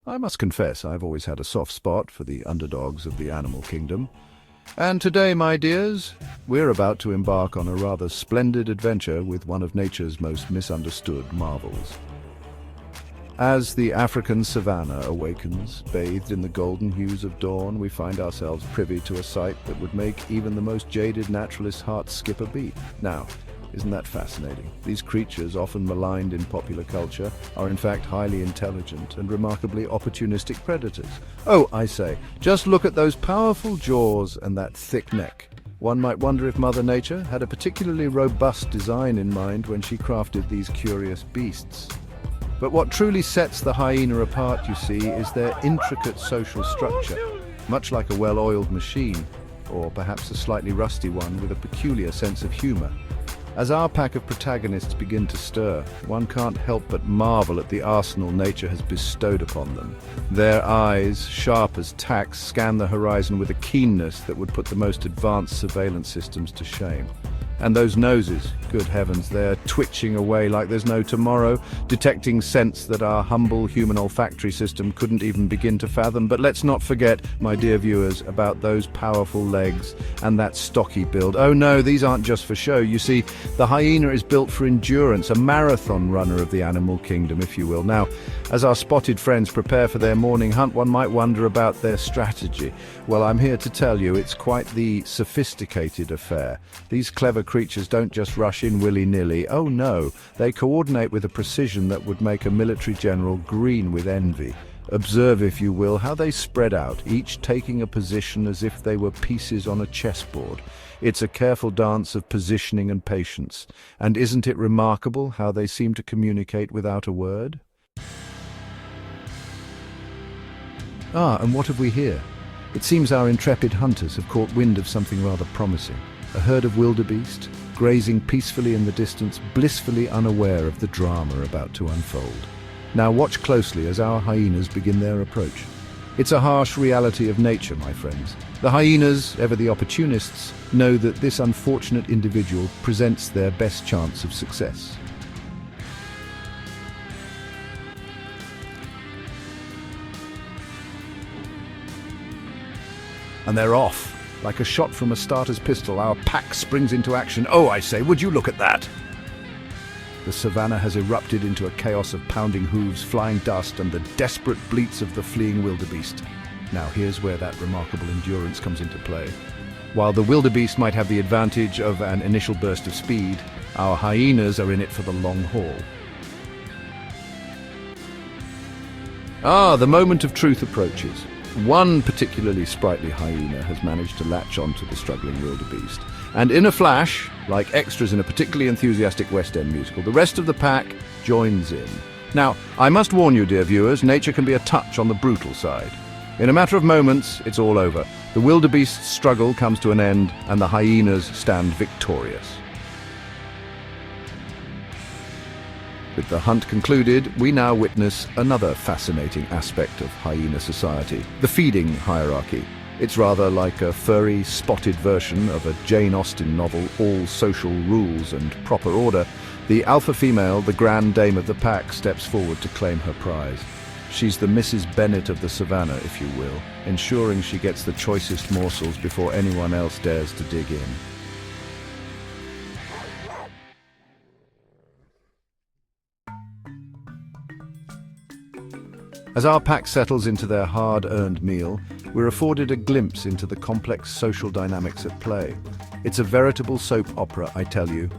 I must confess I've always had a soft spot for the underdogs of the animal kingdom. And today, my dears, we're about to embark on a rather splendid adventure with one of nature's most misunderstood marvels. As the African savanna awakens, bathed in the golden hues of dawn, we find ourselves privy to a sight that would make even the most jaded naturalist's heart skip a beat. Now, isn't that fascinating? These creatures, often maligned in popular culture, are in fact highly intelligent and remarkably opportunistic predators. Oh, I say, just look at those powerful jaws and that thick neck. One might wonder if Mother Nature had a particularly robust design in mind when she crafted these curious beasts. But what truly sets the hyena apart, you see, is their intricate social structure, much like a well-oiled machine, or perhaps a slightly rusty one with a peculiar sense of humor. As our pack of protagonists begin to stir, one can't help but marvel at the arsenal nature has bestowed upon them. Their eyes, sharp as tacks, scan the horizon with a keenness that would put the most advanced surveillance systems to shame. And those noses, good heavens, they're twitching away like there's no tomorrow, detecting scents that our humble human olfactory system couldn't even begin to fathom. But let's not forget, my dear viewers, about those powerful legs and that stocky build. Oh no, these aren't just for show. You see, the hyena is built for endurance, a marathon runner of the animal kingdom, if you will. Now, as our spotted friends prepare for their morning hunt, one might wonder about their strategy. Well, I'm here to tell you it's quite the sophisticated affair. These clever creatures don't just rush in willy-nilly. Oh no, they coordinate with a precision that would make a military general green with envy. Observe, if you will, how they spread out, each taking a position as if they were pieces on a chessboard. It's a careful dance of positioning and patience. And isn't it remarkable how they seem to communicate without a word? Ah, and what have we here? It seems our intrepid hunters have caught wind of something rather promising. A herd of wildebeest, grazing peacefully in the distance, blissfully unaware of the drama about to unfold. Now watch closely as our hyenas begin their approach. It's a harsh reality of nature, my friends. The hyenas, ever the opportunists, know that this unfortunate individual presents their best chance of success. And they're off. Like a shot from a starter's pistol, our pack springs into action. Oh, I say, would you look at that? The savanna has erupted into a chaos of pounding hooves, flying dust, and the desperate bleats of the fleeing wildebeest. Now, here's where that remarkable endurance comes into play. While the wildebeest might have the advantage of an initial burst of speed, our hyenas are in it for the long haul. Ah, the moment of truth approaches. One particularly sprightly hyena has managed to latch onto the struggling wildebeest. And in a flash, like extras in a particularly enthusiastic West End musical, the rest of the pack joins in. Now, I must warn you, dear viewers, nature can be a touch on the brutal side. In a matter of moments, it's all over. The wildebeest's struggle comes to an end, and the hyenas stand victorious. With the hunt concluded, we now witness another fascinating aspect of hyena society, the feeding hierarchy. It's rather like a furry, spotted version of a Jane Austen novel, all social rules and proper order. The alpha female, the grand dame of the pack, steps forward to claim her prize. She's the Mrs. Bennet of the savannah, if you will, ensuring she gets the choicest morsels before anyone else dares to dig in. As our pack settles into their hard-earned meal, we're afforded a glimpse into the complex social dynamics at play. It's a veritable soap opera, I tell you.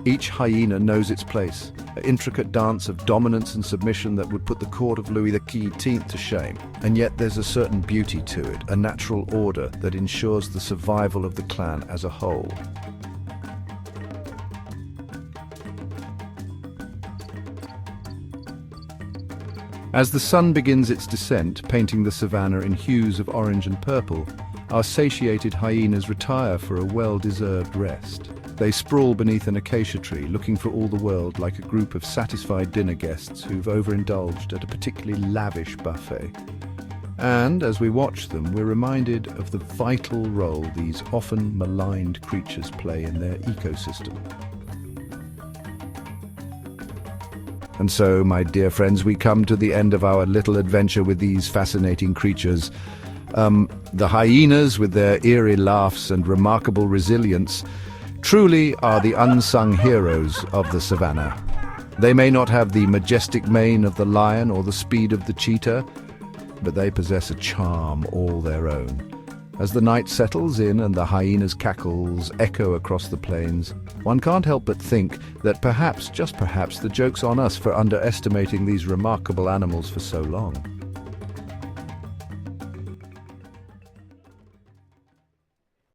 Each hyena knows its place, an intricate dance of dominance and submission that would put the court of Louis XVIII to shame. And yet there's a certain beauty to it, a natural order that ensures the survival of the clan as a whole. As the sun begins its descent, painting the savannah in hues of orange and purple, our satiated hyenas retire for a well-deserved rest. They sprawl beneath an acacia tree, looking for all the world like a group of satisfied dinner guests who've overindulged at a particularly lavish buffet. And as we watch them, we're reminded of the vital role these often maligned creatures play in their ecosystem. And so, my dear friends, we come to the end of our little adventure with these fascinating creatures. The hyenas, with their eerie laughs and remarkable resilience, truly are the unsung heroes of the savannah. They may not have the majestic mane of the lion or the speed of the cheetah, but they possess a charm all their own. As the night settles in and the hyena's cackles echo across the plains, one can't help but think that perhaps, just perhaps, the joke's on us for underestimating these remarkable animals for so long.